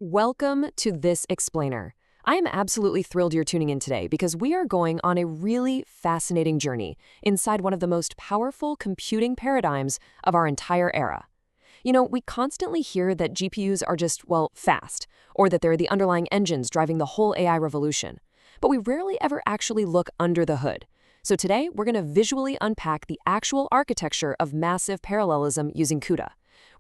Welcome to This Explainer. I am absolutely thrilled you're tuning in today because we are going on a really fascinating journey inside one of the most powerful computing paradigms of our entire era. We constantly hear that GPUs are just, well, fast, or that they're the underlying engines driving the whole AI revolution. But we rarely ever actually look under the hood. So today, we're going to visually unpack the actual architecture of massive parallelism using CUDA.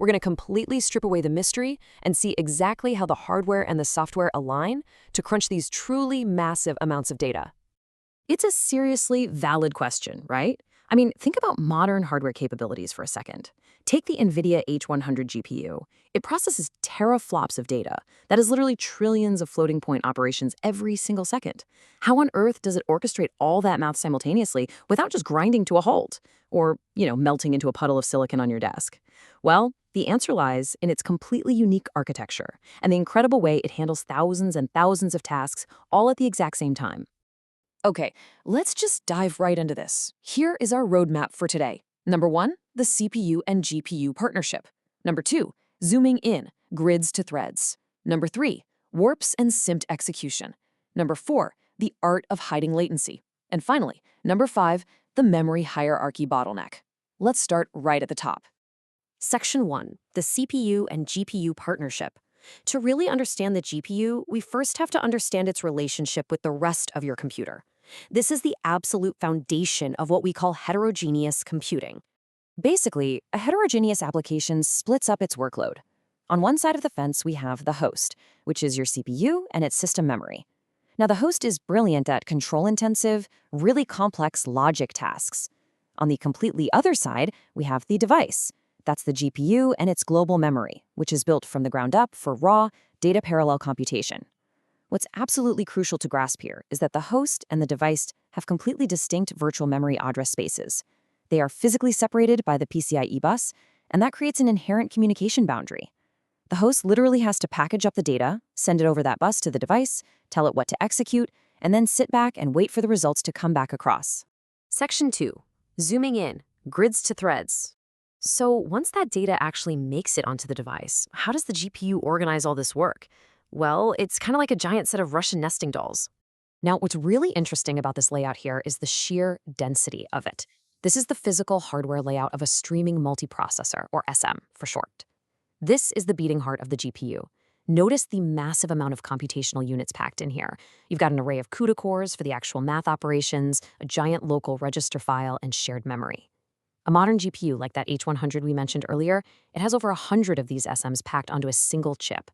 We're going to completely strip away the mystery and see exactly how the hardware and the software align to crunch these truly massive amounts of data. It's a seriously valid question, right? I mean, think about modern hardware capabilities for a second. Take the NVIDIA H100 GPU. It processes teraflops of data. That is literally trillions of floating point operations every single second. How on earth does it orchestrate all that math simultaneously without just grinding to a halt? Or, melting into a puddle of silicon on your desk? Well, the answer lies in its completely unique architecture and the incredible way it handles thousands and thousands of tasks all at the exact same time. Okay, let's just dive right into this. Here is our roadmap for today. Number 1, the CPU and GPU partnership. Number 2, zooming in, grids to threads. Number 3, warps and simped execution. Number 4, the art of hiding latency. And finally, number 5, the memory hierarchy bottleneck. Let's start right at the top. Section 1, the CPU and GPU partnership. To really understand the GPU, we first have to understand its relationship with the rest of your computer. This is the absolute foundation of what we call heterogeneous computing. Basically, a heterogeneous application splits up its workload. On one side of the fence, we have the host, which is your CPU and its system memory. Now, the host is brilliant at control-intensive, really complex logic tasks. On the completely other side, we have the device. That's the GPU and its global memory, which is built from the ground up for raw, data parallel computation. What's absolutely crucial to grasp here is that the host and the device have completely distinct virtual memory address spaces. They are physically separated by the PCIe bus, and that creates an inherent communication boundary. The host literally has to package up the data, send it over that bus to the device, tell it what to execute, and then sit back and wait for the results to come back across. Section 2. Zooming in, grids to threads. So once that data actually makes it onto the device, how does the GPU organize all this work? Well, it's kind of like a giant set of Russian nesting dolls. Now, what's really interesting about this layout here is the sheer density of it. This is the physical hardware layout of a streaming multiprocessor, or SM for short. This is the beating heart of the GPU. Notice the massive amount of computational units packed in here. You've got an array of CUDA cores for the actual math operations, a giant local register file, and shared memory. A modern GPU like that H100 we mentioned earlier, it has over 100 of these SMs packed onto a single chip.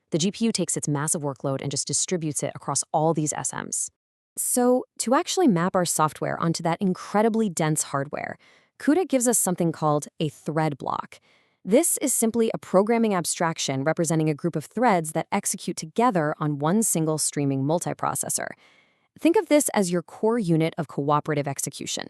The GPU takes its massive workload and just distributes it across all these SMs. So, to actually map our software onto that incredibly dense hardware, CUDA gives us something called a thread block. This is simply a programming abstraction representing a group of threads that execute together on one single streaming multiprocessor. Think of this as your core unit of cooperative execution.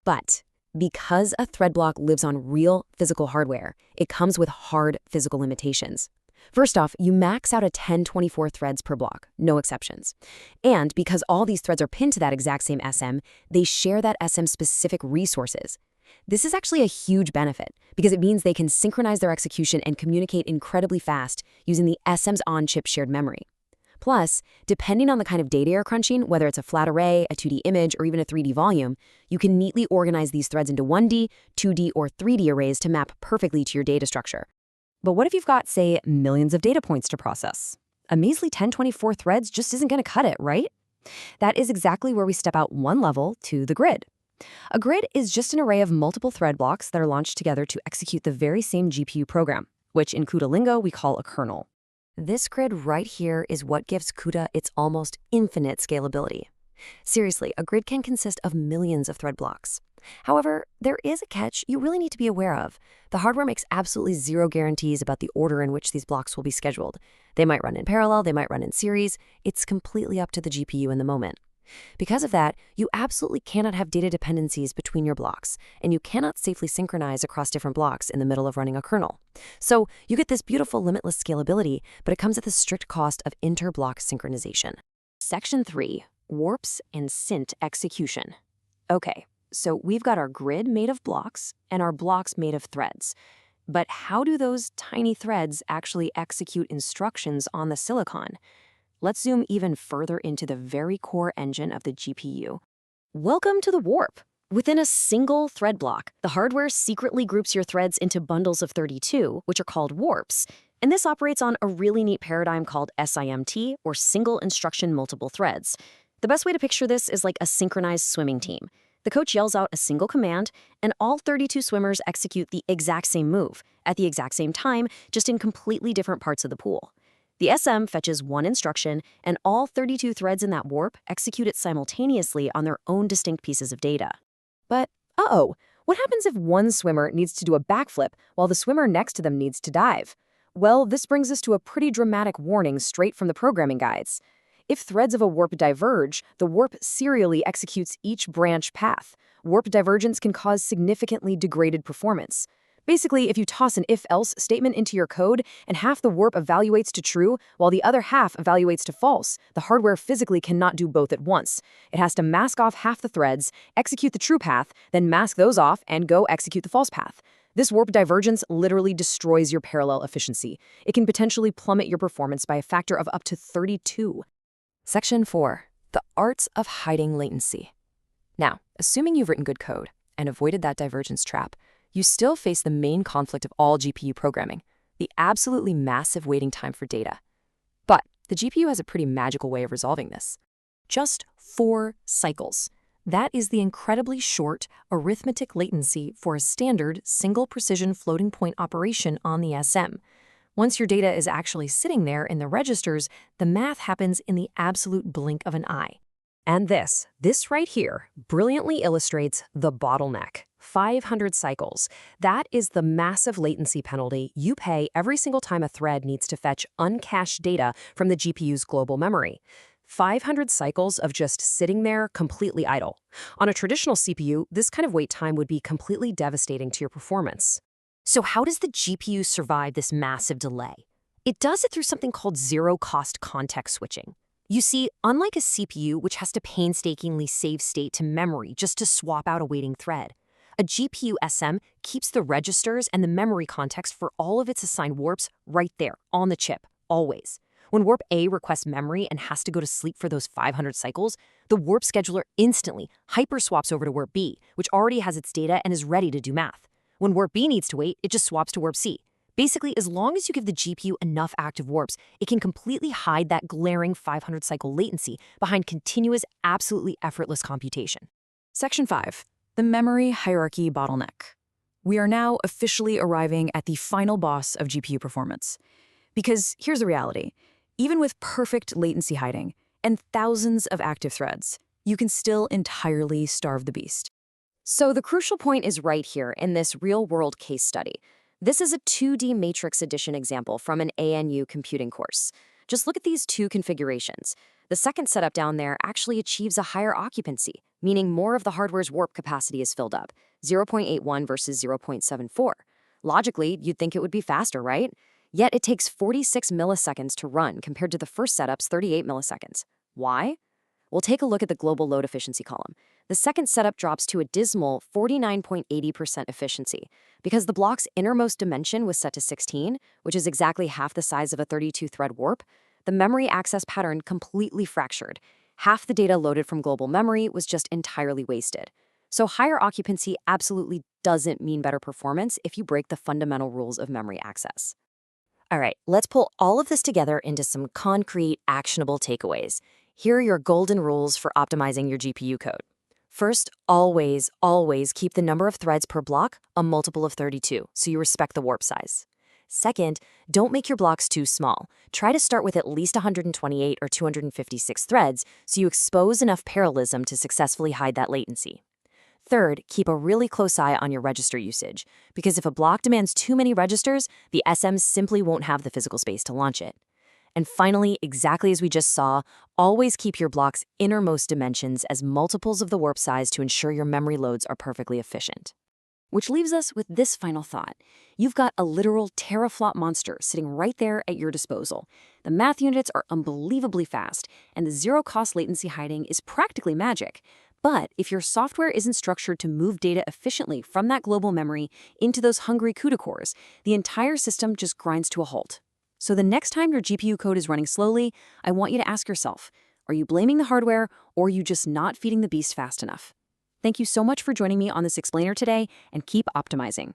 But because a thread block lives on real physical hardware, it comes with hard physical limitations. First off, you max out at 1024 threads per block, no exceptions. And because all these threads are pinned to that exact same SM, they share that SM-specific resources. This is actually a huge benefit because it means they can synchronize their execution and communicate incredibly fast using the SM's on-chip shared memory. Plus, depending on the kind of data you're crunching, whether it's a flat array, a 2D image, or even a 3D volume, you can neatly organize these threads into 1D, 2D, or 3D arrays to map perfectly to your data structure. But what if you've got, say, millions of data points to process? A measly 1024 threads just isn't going to cut it, right? That is exactly where we step out one level to the grid. A grid is just an array of multiple thread blocks that are launched together to execute the very same GPU program, which in CUDA lingo we call a kernel. This grid right here is what gives CUDA its almost infinite scalability. Seriously, a grid can consist of millions of thread blocks. However, there is a catch you really need to be aware of. The hardware makes absolutely zero guarantees about the order in which these blocks will be scheduled. They might run in parallel, they might run in series. It's completely up to the GPU in the moment. Because of that, you absolutely cannot have data dependencies between your blocks, and you cannot safely synchronize across different blocks in the middle of running a kernel. So you get this beautiful limitless scalability, but it comes at the strict cost of inter-block synchronization. Section 3, warps and simped execution. Okay, so we've got our grid made of blocks and our blocks made of threads. But how do those tiny threads actually execute instructions on the silicon? Let's zoom even further into the very core engine of the GPU. Welcome to the warp. Within a single thread block, the hardware secretly groups your threads into bundles of 32, which are called warps. And this operates on a really neat paradigm called SIMT, or Single Instruction Multiple Threads. The best way to picture this is like a synchronized swimming team. The coach yells out a single command, and all 32 swimmers execute the exact same move, at the exact same time, just in completely different parts of the pool. The SM fetches one instruction, and all 32 threads in that warp execute it simultaneously on their own distinct pieces of data. But, what happens if one swimmer needs to do a backflip while the swimmer next to them needs to dive? Well, this brings us to a pretty dramatic warning straight from the programming guides. If threads of a warp diverge, the warp serially executes each branch path. Warp divergence can cause significantly degraded performance. Basically, if you toss an if-else statement into your code and half the warp evaluates to true while the other half evaluates to false, the hardware physically cannot do both at once. It has to mask off half the threads, execute the true path, then mask those off and go execute the false path. This warp divergence literally destroys your parallel efficiency. It can potentially plummet your performance by a factor of up to 32. Section 4. The arts of hiding latency. Now, assuming you've written good code and avoided that divergence trap, you still face the main conflict of all GPU programming, the absolutely massive waiting time for data. But the GPU has a pretty magical way of resolving this. Just 4 cycles. That is the incredibly short arithmetic latency for a standard single precision floating point operation on the SM. Once your data is actually sitting there in the registers, the math happens in the absolute blink of an eye. And this right here, brilliantly illustrates the bottleneck. 500 cycles. That is the massive latency penalty you pay every single time a thread needs to fetch uncached data from the GPU's global memory. 500 cycles of just sitting there completely idle. On a traditional CPU, this kind of wait time would be completely devastating to your performance. So how does the GPU survive this massive delay? It does it through something called zero-cost context switching. You see, unlike a CPU, which has to painstakingly save state to memory just to swap out a waiting thread, a GPU SM keeps the registers and the memory context for all of its assigned warps right there, on the chip, always. When warp A requests memory and has to go to sleep for those 500 cycles, the warp scheduler instantly hyper-swaps over to warp B, which already has its data and is ready to do math. When warp B needs to wait, it just swaps to warp C. Basically, as long as you give the GPU enough active warps, it can completely hide that glaring 500-cycle latency behind continuous, absolutely effortless computation. Section 5. The memory hierarchy bottleneck. We are now officially arriving at the final boss of GPU performance. Because here's the reality. Even with perfect latency hiding and thousands of active threads, you can still entirely starve the beast. So the crucial point is right here in this real-world case study. This is a 2D matrix addition example from an ANU computing course. Just look at these 2 configurations. The second setup down there actually achieves a higher occupancy, meaning more of the hardware's warp capacity is filled up, 0.81 versus 0.74. Logically, you'd think it would be faster, right? Yet it takes 46 milliseconds to run compared to the first setup's 38 milliseconds. Why? Well, take a look at the global load efficiency column. The second setup drops to a dismal 49.80% efficiency because the block's innermost dimension was set to 16, which is exactly half the size of a 32-thread warp. The memory access pattern completely fractured. Half the data loaded from global memory was just entirely wasted. So higher occupancy absolutely doesn't mean better performance if you break the fundamental rules of memory access. All right, let's pull all of this together into some concrete, actionable takeaways. Here are your golden rules for optimizing your GPU code. First, always keep the number of threads per block a multiple of 32, so you respect the warp size. Second, don't make your blocks too small. Try to start with at least 128 or 256 threads so you expose enough parallelism to successfully hide that latency. Third, keep a really close eye on your register usage, because if a block demands too many registers, the SM simply won't have the physical space to launch it. And finally, exactly as we just saw, always keep your block's innermost dimensions as multiples of the warp size to ensure your memory loads are perfectly efficient. Which leaves us with this final thought. You've got a literal teraflop monster sitting right there at your disposal. The math units are unbelievably fast, and the zero-cost latency hiding is practically magic. But if your software isn't structured to move data efficiently from that global memory into those hungry CUDA cores, the entire system just grinds to a halt. So the next time your GPU code is running slowly, I want you to ask yourself, are you blaming the hardware, or are you just not feeding the beast fast enough? Thank you so much for joining me on this explainer today, and keep optimizing.